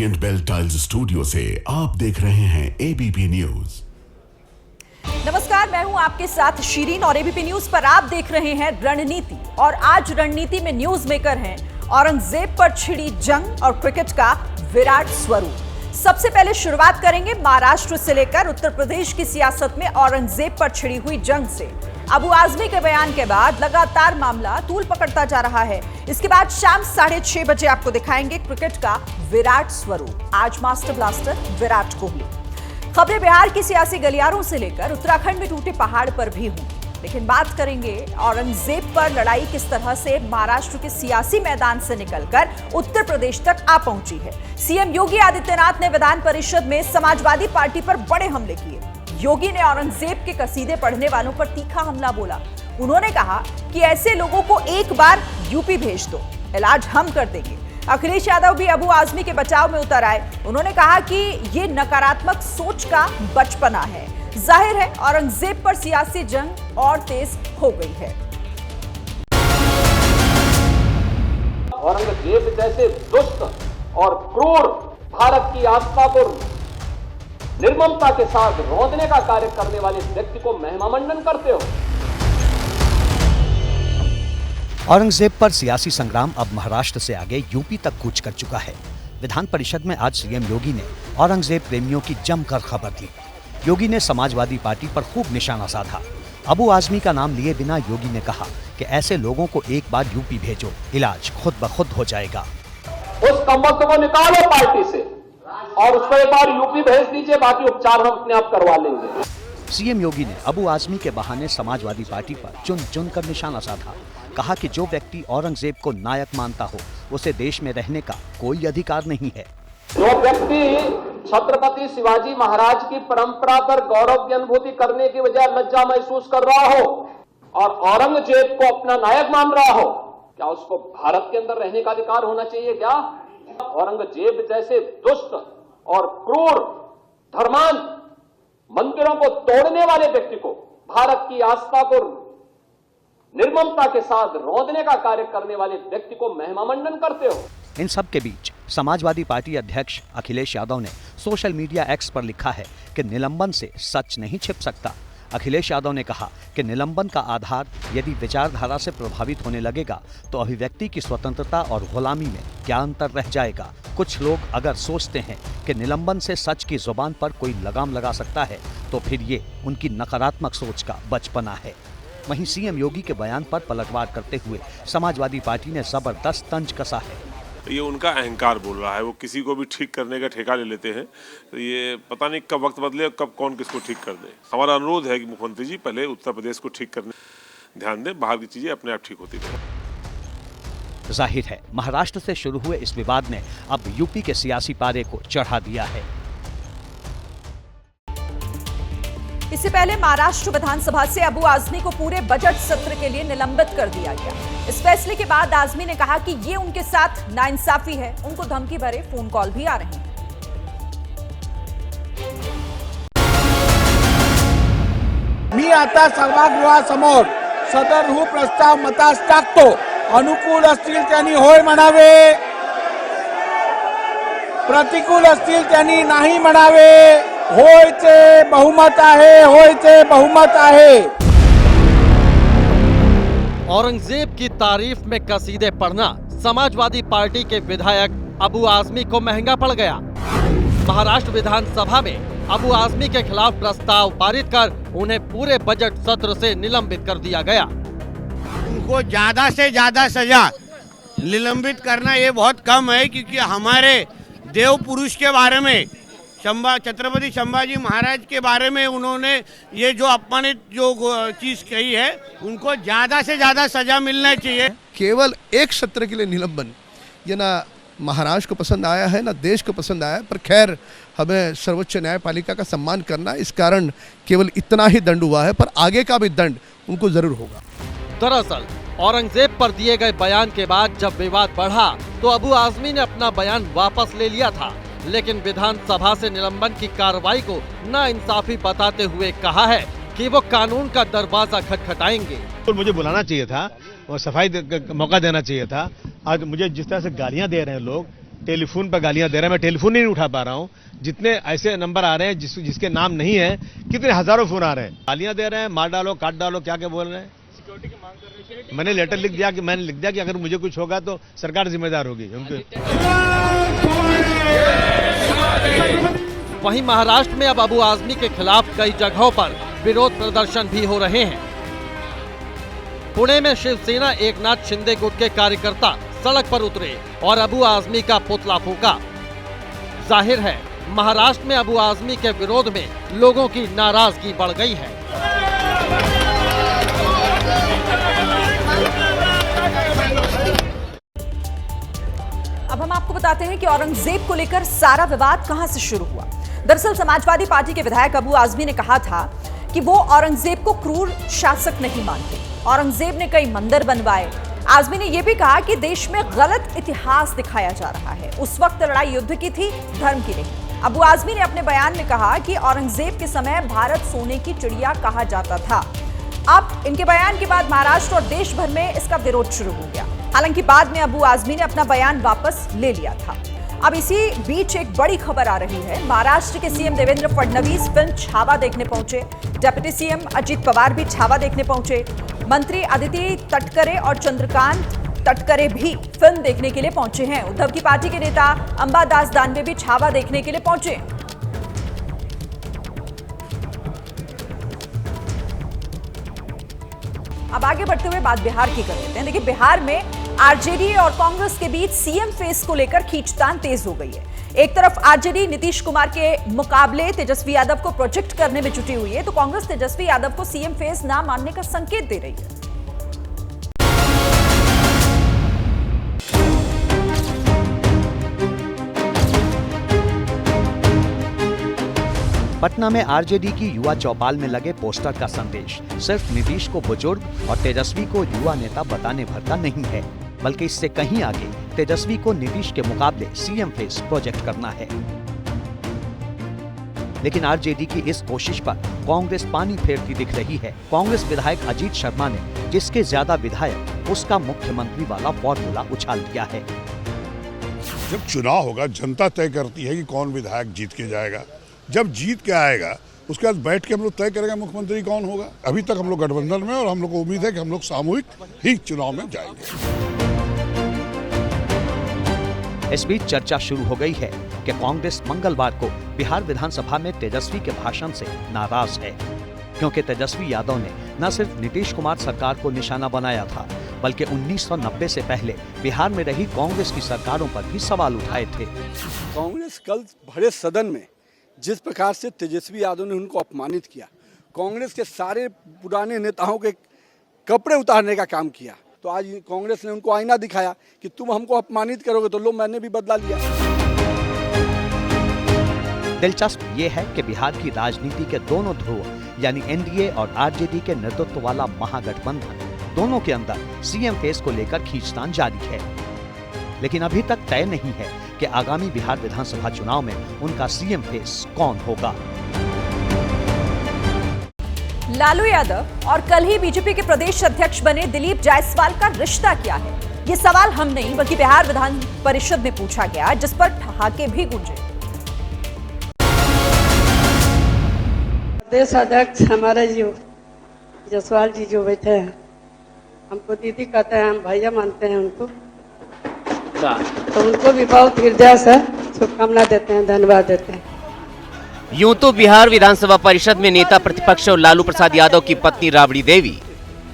Orient bell tiles studio से आप देख रहे हैं एबीपी न्यूज। नमस्कार, मैं हूं आपके साथ शीरीन और एबीपी न्यूज पर आप देख रहे हैं रणनीति। और आज रणनीति में न्यूज मेकर हैं औरंगजेब पर छिड़ी जंग और क्रिकेट का विराट स्वरूप। सबसे पहले शुरुआत करेंगे महाराष्ट्र से लेकर उत्तर प्रदेश की सियासत में औरंगजेब पर छिड़ी हुई जंग से। अबू आजमी के बयान के बाद लगातार मामला तूल पकड़ता जा रहा है। इसके बाद शाम 6:30 बजे आपको दिखाएंगे क्रिकेट का विराट स्वरूप। आज मास्टर ब्लास्टर विराट कोहली। खबरें बिहार की सियासी गलियारों से लेकर उत्तराखंड में टूटे पहाड़ पर भी हों, लेकिन बात करेंगे औरंगजेब पर लड़ाई किस तरह से महाराष्ट्र के सियासी मैदान से निकलकर उत्तर प्रदेश तक आ पहुंची है। सीएम योगी आदित्यनाथ ने विधान परिषद में समाजवादी पार्टी पर बड़े हमले किए। योगी ने औरंगजेब के कसीदे पढ़ने वालों पर तीखा हमला बोला। उन्होंने कहा कि ऐसे लोगों को एक बार यूपी भेज दो, इलाज हम कर देंगे। अखिलेश यादव भी अबू आजमी के बचाव में उतर आए। उन्होंने कहा कि ये नकारात्मक सोच का बचपना है। जाहिर है औरंगजेब पर सियासी जंग और तेज हो गई है। औरंगजेब जैसे दुष्ट और क्रूर भारत की आस्था को निर्ममता के साथ रौंदने का कार्य करने वाले व्यक्ति को महिमामंडन करते हो। औरंगजेब पर सियासी संग्राम अब महाराष्ट्र से आगे यूपी तक कूच कर चुका है। विधान परिषद में आज सीएम योगी ने औरंगजेब प्रेमियों की जमकर खबर दी। योगी ने समाजवादी पार्टी पर खूब निशाना साधा। अबू आजमी का नाम लिए बिना योगी ने कहा कि ऐसे लोगों को एक बार यूपी भेजो, इलाज खुद ब खुद हो जाएगा। उस कमबख्त को निकालो पार्टी से और उसको एक बार यूपी भेज दीजिए, बाकी उपचार हम अपने आप करवा लेंगे। सीएम योगी ने अबू आजमी के बहाने समाजवादी पार्टी पर चुन चुन कर निशाना साधा। कहा कि जो व्यक्ति औरंगजेब को नायक मानता हो उसे देश में रहने का कोई अधिकार नहीं है। जो व्यक्ति छत्रपति शिवाजी महाराज की परंपरा पर गौरव की अनुभूति करने की बजाय लज्जा महसूस कर रहा हो और औरंगजेब को अपना नायक मान रहा हो, क्या उसको भारत के अंदर रहने का अधिकार होना चाहिए? क्या औरंगजेब जैसे दुष्ट और क्रूर धर्मांध मंदिरों को तोड़ने वाले व्यक्ति को, भारत की आस्था को निर्ममता के साथ रौंदने का कार्य करने वाले व्यक्ति को महिमामंडन करते हो? इन सब के बीच समाजवादी पार्टी अध्यक्ष अखिलेश यादव ने सोशल मीडिया एक्स पर लिखा है कि निलंबन से सच नहीं छिप सकता। अखिलेश यादव ने कहा कि निलंबन का आधार यदि विचारधारा से प्रभावित होने लगेगा तो अभिव्यक्ति की स्वतंत्रता और गुलामी में क्या अंतर रह जाएगा। कुछ लोग अगर सोचते हैं कि निलंबन से सच की जुबान पर कोई लगाम लगा सकता है तो फिर ये उनकी नकारात्मक सोच का बचपना है। वहीं सीएम योगी के बयान पर पलटवार करते हुए समाजवादी पार्टी ने जबरदस्त तंज कसा है। ये उनका अहंकार बोल रहा है। वो किसी को भी ठीक करने का ठेका ले लेते हैं। तो ये पता नहीं कब वक्त बदले और कब कौन किसको ठीक कर दे। हमारा अनुरोध है कि मुख्यमंत्री जी पहले उत्तर प्रदेश को ठीक करने ध्यान दें, बाहर की चीजें अपने आप ठीक होती रहें। जाहिर है महाराष्ट्र से शुरू हुए इस विवाद ने अब यूपी के सियासी पारे को चढ़ा दिया है। इससे पहले महाराष्ट्र विधानसभा से अबू आजमी को पूरे बजट सत्र के लिए निलंबित कर दिया गया। इस फैसले के बाद आजमी ने कहा कि ये उनके साथ नाइंसाफी है। उनको धमकी भरे फोन कॉल भी आ रहे हैं। मी आता सभागृहासमोर सदर प्रस्ताव मतास टाकतो। अनुकूल असतील त्यांनी होय म्हणावे, प्रतिकूल असतील त्यांनी नाही म्हणावे। होयचे बहुमत आहे, होयचे बहुमत आहे। औरंगजेब की तारीफ में कसीदे पढ़ना समाजवादी पार्टी के विधायक अबू आजमी को महंगा पड़ गया। महाराष्ट्र विधानसभा में अबू आजमी के खिलाफ प्रस्ताव पारित कर उन्हें पूरे बजट सत्र से निलंबित कर दिया गया। उनको ज्यादा से ज्यादा सजा निलंबित करना ये बहुत कम है, क्योंकि हमारे देव पुरुष के बारे में, छत्रपति संभाजी महाराज के बारे में उन्होंने ये जो अपमानित जो चीज कही है, उनको ज्यादा से ज्यादा सजा मिलना चाहिए। केवल एक सत्र के लिए निलंबन ये ना महाराष्ट्र को पसंद आया है ना देश को पसंद आया है, पर खैर हमें सर्वोच्च न्यायपालिका का सम्मान करना, इस कारण केवल इतना ही दंड हुआ है, पर आगे का भी दंड उनको जरूर होगा। दरअसल औरंगजेब पर दिए गए बयान के बाद जब विवाद बढ़ा तो अबू आजमी ने अपना बयान वापस ले लिया था, लेकिन विधानसभा से निलंबन की कार्रवाई को नाइंसाफी बताते हुए कहा है कि वो कानून का दरवाजा खटखटाएंगे। तो मुझे बुलाना चाहिए था और सफाई मौका देना चाहिए था। आज मुझे जिस तरह से गालियां दे रहे हैं लोग, टेलीफोन पर गालियां दे रहा है। मैं टेलीफोन नहीं उठा पा रहा हूं। जितने ऐसे नंबर आ रहे हैं जिसके नाम नहीं है, कितने हजारों फोन आ रहे हैं, गालियां दे रहे हैं, मार डालो, काट डालो, क्या क्या बोल रहे हैं। सिक्योरिटी की मांग कर रहे हैं। मैंने लेटर लिख दिया कि अगर मुझे कुछ होगा तो सरकार जिम्मेदार होगी। वहीं महाराष्ट्र में अब अबू आजमी के खिलाफ कई जगहों पर विरोध प्रदर्शन भी हो रहे हैं। पुणे में शिवसेना एकनाथ शिंदे गुट के कार्यकर्ता सड़क पर उतरे और अबू आजमी का पुतला फूंका। जाहिर है महाराष्ट्र में अबू आजमी के विरोध में लोगों की नाराजगी बढ़ गई है। अब हम आपको बताते हैं कि औरंगजेब को लेकर सारा विवाद कहां से शुरू हुआ। दरअसल समाजवादी पार्टी के विधायक अबू आजमी ने कहा था कि वो औरंगजेब को क्रूर शासक नहीं मानते। औरंगजेब ने कई मंदिर बनवाए। आजमी ने यह भी कहा कि देश में गलत इतिहास दिखाया जा रहा है। उस वक्त लड़ाई युद्ध की थी, धर्म की नहीं। अबू आजमी ने अपने बयान में कहा कि औरंगजेब के समय भारत सोने की चिड़िया कहा जाता था। अब इनके बयान के बाद महाराष्ट्र और देश भर में इसका विरोध शुरू हो गया। हालांकि बाद में अबू आजमी ने अपना बयान वापस ले लिया था। अब इसी बीच एक बड़ी खबर आ रही है। महाराष्ट्र के सीएम देवेंद्र फडणवीस फिल्म छावा देखने पहुंचे। डिप्टी सीएम अजित पवार भी छावा देखने पहुंचे। मंत्री अदिति तटकरे और चंद्रकांत तटकरे भी फिल्म देखने के लिए पहुंचे हैं। उद्धव की पार्टी के नेता अंबादास दानवे भी छावा देखने के लिए पहुंचे। अब आगे बढ़ते हुए बात बिहार की कर लेते हैं। देखिए, बिहार में आरजेडी और कांग्रेस के बीच सीएम फेस को लेकर खींचतान तेज हो गई है। एक तरफ आरजेडी नीतीश कुमार के मुकाबले तेजस्वी यादव को प्रोजेक्ट करने में जुटी हुई है, तो कांग्रेस तेजस्वी यादव को सीएम फेस ना मानने का संकेत दे रही है। पटना में आरजेडी की युवा चौपाल में लगे पोस्टर का संदेश सिर्फ नीतीश को बुजुर्ग और तेजस्वी को युवा नेता बताने भर का नहीं है, बल्कि इससे कहीं आगे तेजस्वी को नीतीश के मुकाबले सीएम फेस प्रोजेक्ट करना है। लेकिन आरजेडी की इस कोशिश पर कांग्रेस पानी फेरती दिख रही है। कांग्रेस विधायक अजीत शर्मा ने जिसके ज्यादा विधायक उसका मुख्यमंत्री वाला फॉर्मूला उछाल दिया है। जब चुनाव होगा, जनता तय करती है कि कौन विधायक जीत के जाएगा। जब जीत के आएगा उसके बाद बैठ के हम लोग तय करेंगे मुख्यमंत्री कौन होगा। अभी तक हम लोग गठबंधन में और हम लोग को उम्मीद है कि हम लोग सामूहिक ही चुनाव में जाएंगे। इस बीच चर्चा शुरू हो गई है कि कांग्रेस मंगलवार को बिहार विधानसभा में तेजस्वी के भाषण से नाराज है, क्योंकि तेजस्वी यादव ने न सिर्फ नीतीश कुमार सरकार को निशाना बनाया था, बल्कि 1990 से पहले बिहार में रही कांग्रेस की सरकारों पर भी सवाल उठाए थे। कांग्रेस कल भरे सदन में जिस प्रकार से तेजस्वी यादव ने उनको अपमानित किया, कांग्रेस के सारे पुराने नेताओं के कपड़े उतारने का काम किया, तो आज कांग्रेस ने उनको आईना दिखाया कि तुम हमको अपमानित करोगे तो लो मैंने भी बदला लिया। दिलचस्प ये है कि बिहार की राजनीति के दोनों ध्रुव यानी एनडीए और आरजेडी के नेतृत्व वाला महागठबंधन, दोनों के अंदर सीएम फेस को लेकर खींचतान जारी है। लेकिन अभी तक तय नहीं है कि आगामी बिहार विधानसभा चुनाव में उनका सीएम फेस कौन होगा। लालू यादव और कल ही बीजेपी के प्रदेश अध्यक्ष बने दिलीप जायसवाल का रिश्ता क्या है, ये सवाल हम नहीं बल्कि बिहार विधान परिषद में पूछा गया, जिस पर ठहाके भी गूंजे। प्रदेश अध्यक्ष हमारे जो जायसवाल जी जो बैठे हैं, हमको दीदी कहते हैं, हम भैया मानते हैं उनको, तो उनको भी बहुत हृदय से शुभकामना देते हैं, धन्यवाद देते हैं। यूं तो बिहार विधानसभा परिषद में नेता प्रतिपक्ष और लालू प्रसाद यादव की पत्नी राबड़ी देवी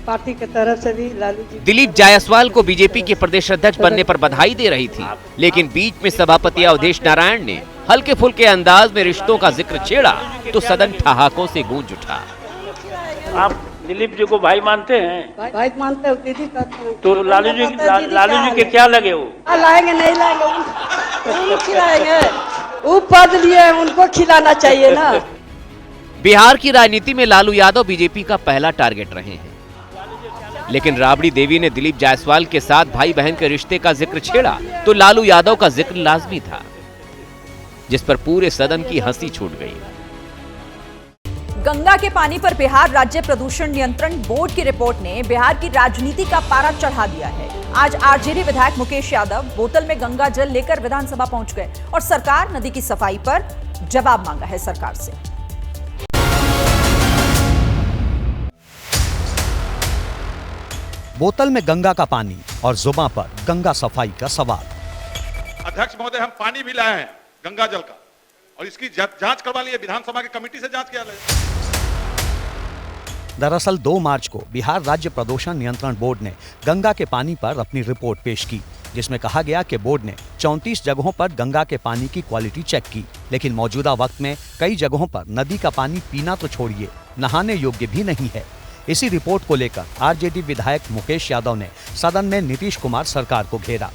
पार्टी की तरफ से भी लालू जी दिलीप जायसवाल को बीजेपी के प्रदेश अध्यक्ष बनने पर बधाई दे रही थी, लेकिन बीच में सभापति अवधेश नारायण ने हल्के फुल्के अंदाज में रिश्तों का जिक्र छेड़ा तो सदन ठहाकों से गूंज उठा। आप दिलीप जी को भाई मानते हैं? भाई मानते हैं, दीदी कहते हैं। तो लालू जी के क्या लगे वो? लाएंगे नहीं लाएंगे, उनको खिलाएंगे, वो पद लिए उनको खिलाना चाहिए ना। बिहार की राजनीति में लालू यादव बीजेपी का पहला टारगेट रहे हैं, लेकिन राबड़ी देवी ने दिलीप जायसवाल के साथ भाई बहन के रिश्ते का जिक्र छेड़ा तो लालू यादव का जिक्र लाजमी था, जिस पर पूरे सदन की हंसी छूट गई। गंगा के पानी पर बिहार राज्य प्रदूषण नियंत्रण बोर्ड की रिपोर्ट ने बिहार की राजनीति का पारा चढ़ा दिया है। आज आरजेडी विधायक मुकेश यादव बोतल में गंगा जल लेकर विधानसभा पहुंच गए और सरकार नदी की सफाई पर जवाब मांगा है सरकार से। बोतल में गंगा का पानी और जुबां पर गंगा सफाई का सवाल। अध्यक्ष महोदय, हम पानी भी लाए हैं गंगा जल का और इसकी जांच करवा ली है, विधानसभा की कमेटी से जांच किया जाए। दरअसल 2 मार्च को बिहार राज्य प्रदूषण नियंत्रण बोर्ड ने गंगा के पानी पर अपनी रिपोर्ट पेश की, जिसमें कहा गया कि बोर्ड ने 34 जगहों पर गंगा के पानी की क्वालिटी चेक की, लेकिन मौजूदा वक्त में कई जगहों पर नदी का पानी पीना तो छोड़िए, नहाने योग्य भी नहीं है। इसी रिपोर्ट को लेकर आरजेडी विधायक मुकेश यादव ने सदन में नीतीश कुमार सरकार को घेरा।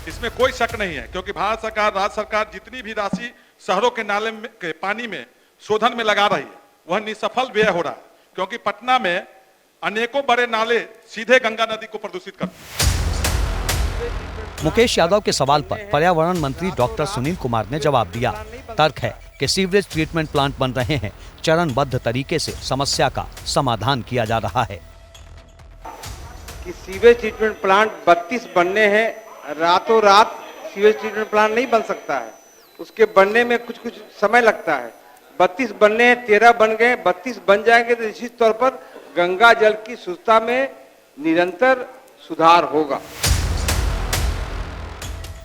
इसमें कोई शक नहीं है, क्योंकि भारत सरकार, राज्य सरकार जितनी भी राशि शहरों के नाले के पानी में शोधन में लगा रही है, वह निसफल व्यय हो रहा है, क्योंकि पटना में अनेकों बड़े नाले सीधे गंगा नदी को प्रदूषित करते हैं। मुकेश यादव के सवाल पर पर्यावरण मंत्री डॉक्टर सुनील कुमार ने जवाब दिया। तर्क है कि सीवरेज ट्रीटमेंट प्लांट बन रहे हैं, चरणबद्ध तरीके से समस्या का समाधान किया जा रहा है। कि सीवेज ट्रीटमेंट प्लांट 32 बनने हैं, रातों रात सीवेज ट्रीटमेंट प्लांट नहीं बन सकता है, उसके बनने में कुछ समय लगता है। 32 बनने हैं, 13 बन गए, 32 बन जाएंगे तो निश्चित तौर पर गंगा जल की शुद्धता में निरंतर सुधार होगा।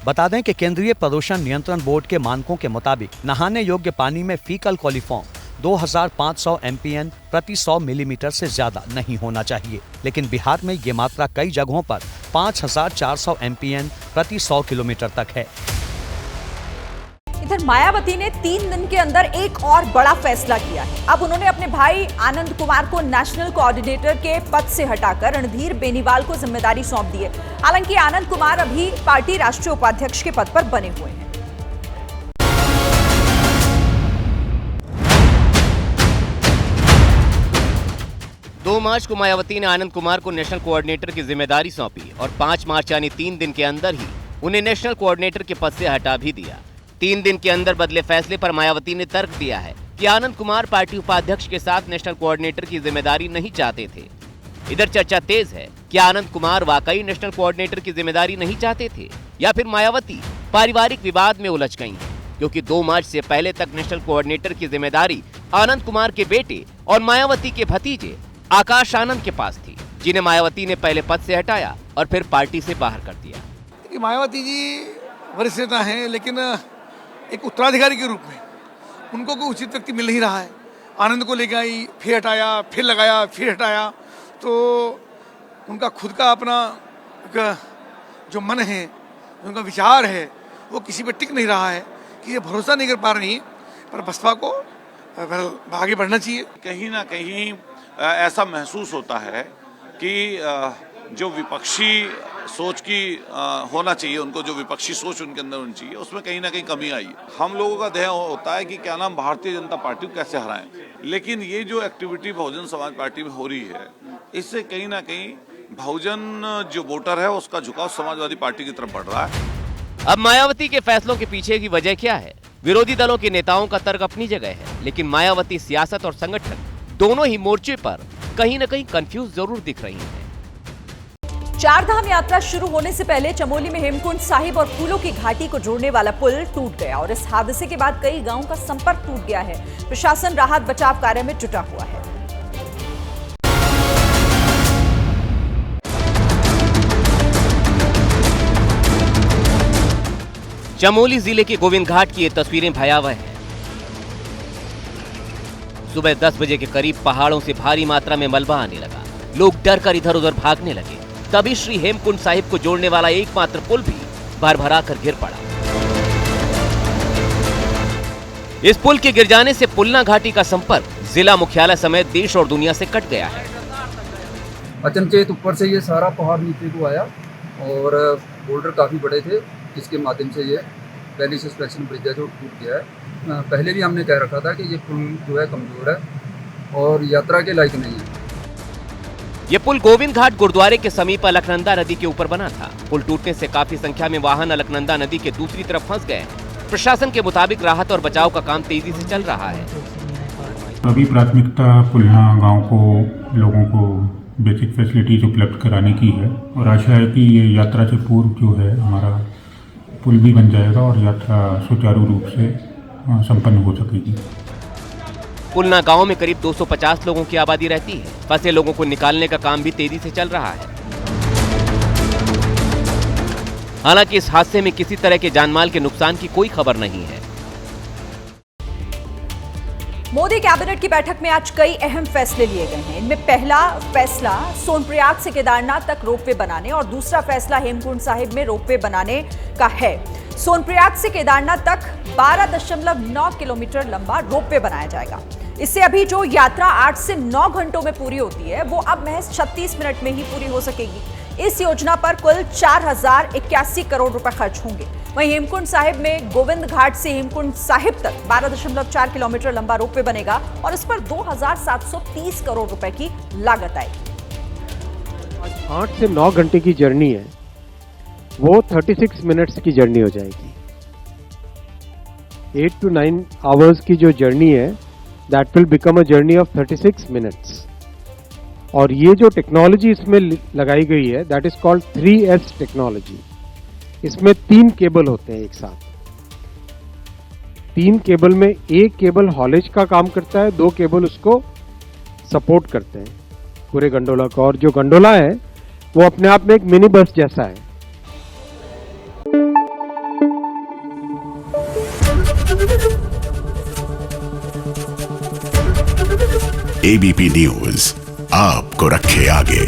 बता दें कि केंद्रीय प्रदूषण नियंत्रण बोर्ड के मानकों के मुताबिक नहाने योग्य पानी में फीकल कोलिफॉर्म 2500 MPN प्रति 100 मिलीमीटर से ज्यादा नहीं होना चाहिए, लेकिन बिहार में ये मात्रा कई जगहों पर 5400 MPN प्रति 100 किलोमीटर तक है। इधर मायावती ने 3 दिन के अंदर एक और बड़ा फैसला किया है। अब उन्होंने अपने भाई आनंद कुमार को नेशनल कोऑर्डिनेटर के पद से हटाकर रणधीर बेनीवाल को जिम्मेदारी सौंप दी है। हालांकि आनंद कुमार अभी पार्टी राष्ट्रीय उपाध्यक्ष के पद पर बने हुए हैं। 2 मार्च को मायावती ने आनंद कुमार को नेशनल कोऑर्डिनेटर की जिम्मेदारी सौंपी और 5 मार्च यानी 3 दिन के अंदर ही उन्हें नेशनल कोऑर्डिनेटर के पद से हटा भी दिया। 3 दिन के अंदर बदले फैसले पर मायावती ने तर्क दिया है कि आनंद कुमार पार्टी उपाध्यक्ष के साथ नेशनल कोऑर्डिनेटर की जिम्मेदारी नहीं चाहते थे। इधर चर्चा तेज है कि आनंद कुमार वाकई नेशनल कोऑर्डिनेटर की जिम्मेदारी नहीं चाहते थे या फिर मायावती पारिवारिक विवाद में उलझ गई हैं, क्योंकि 2 मार्च से पहले तक नेशनल कोऑर्डिनेटर की जिम्मेदारी आनंद कुमार के बेटे और मायावती के भतीजे आकाश आनंद के पास थी, जिन्हें मायावती ने पहले पद से हटाया और फिर पार्टी से बाहर कर दिया। मायावती जी वरिष्ठ नेता हैं, लेकिन एक उत्तराधिकारी के रूप में उनको कोई उचित व्यक्ति मिल नहीं रहा है। आनंद को लेकर आई, फिर हटाया, फिर लगाया, फिर हटाया, तो उनका खुद का अपना जो मन है, उनका विचार है, वो किसी पे टिक नहीं रहा है कि ये भरोसा नहीं कर पा रही, पर बसपा को आगे बढ़ना चाहिए। कहीं ना कहीं ऐसा महसूस होता है कि जो विपक्षी सोच की होना चाहिए, उनको जो विपक्षी सोच उनके अंदर होनी चाहिए, उसमें कहीं ना कहीं कमी आई है। हम लोगों का ध्येय होता है कि क्या नाम भारतीय जनता पार्टी को कैसे हराएं, लेकिन ये जो एक्टिविटी बहुजन समाज पार्टी में हो रही है, इससे कहीं ना कहीं बहुजन जो वोटर है उसका झुकाव समाजवादी पार्टी की तरफ बढ़ रहा है। अब मायावती के फैसलों के पीछे की वजह क्या है? विरोधी दलों के नेताओं का तर्क अपनी जगह है, लेकिन मायावती सियासत और संगठन दोनों ही मोर्चे पर कहीं न कहीं कंफ्यूज जरूर दिख रही हैं। चारधाम यात्रा शुरू होने से पहले चमोली में हेमकुंड साहिब और फूलों की घाटी को जोड़ने वाला पुल टूट गया और इस हादसे के बाद कई गांवों का संपर्क टूट गया है। प्रशासन राहत बचाव कार्य में जुटा हुआ है। चमोली जिले के गोविंद घाट की ये तस्वीरें भयावह हैं। सुबह 10 बजे के करीब पहाड़ों से भारी मात्रा में मलबा आने लगा। लोग डर कर इधर उधर भागने लगे। तभी श्री हेमकुंड साहिब को जोड़ने वाला एकमात्र पुल भी भरभरा कर गिर पड़ा। इस पुल के गिर जाने से पुलना घाटी का संपर्क जिला मुख्यालय समेत देश और दुनिया से कट गया है। अचनचेत ऊपर से ये सारा पहाड़ नीचे को आया और बोल्डर काफी बड़े थे, जिसके माध्यम से ये पहली सस्पेंशन ब्रिज है जो टूट गया है। पहले भी हमने कह रखा था कि ये पुल जो है कमजोर है और यात्रा के लायक नहीं है। ये पुल गोविंद घाट गुरुद्वारे के समीप अलकनंदा नदी के ऊपर बना था। पुल टूटने से काफी संख्या में वाहन अलकनंदा नदी के दूसरी तरफ फंस गए। प्रशासन के मुताबिक राहत और बचाव का काम तेजी से चल रहा है। अभी प्राथमिकता पुलना गांव को लोगों को बेसिक फैसिलिटीज़ उपलब्ध कराने की है और आशा है कि ये यात्रा से पूर्व जो है हमारा पुल भी बन जाएगा और यात्रा सुचारू रूप से संपन्न हो सकेगी। पुलना गांव में करीब 250 लोगों की आबादी रहती है। फंसे लोगों को निकालने का काम भी तेजी से चल रहा है। हालांकि इस हादसे में किसी तरह के जानमाल के नुकसान की कोई खबर नहीं है। मोदी कैबिनेट की बैठक में आज कई अहम फैसले लिए गए हैं। इनमें पहला फैसला सोनप्रयाग से केदारनाथ तक रोपवे बनाने और दूसरा फैसला हेमकुंड साहिब में रोपवे बनाने का है। सोनप्रयाग से केदारनाथ तक 12.9 किलोमीटर लंबा रोपवे बनाया जाएगा। इससे अभी जो यात्रा 8 से 9 घंटों में पूरी होती है वो अब महज 36 मिनट में ही पूरी हो सकेगी। इस योजना पर कुल 4081 करोड़ रुपए खर्च होंगे। वहीं हेमकुंड साहिब में गोविंद घाट से हेमकुंड साहिब तक 12.4 किलोमीटर लंबा रोपवे बनेगा और इस पर 2730 करोड़ रुपए की लागत आएगी। 8 से 9 घंटे की जर्नी है, वो 36 मिनट्स की जर्नी हो जाएगी। 8 to 9 आवर्स की जो जर्नी है, that will become a journey of 36 minutes. और ये जो टेक्नोलॉजी इसमें लगाई गई है, that is called 3S technology. इसमें 3 केबल होते हैं एक साथ। 3 केबल में एक केबल हॉलेज का काम करता है, 2 केबल उसको सपोर्ट करते हैं पूरे गंडोला को। और जो गंडोला है वो अपने आप में एक मिनी बस जैसा है। ABP न्यूज आपको रखे आगे।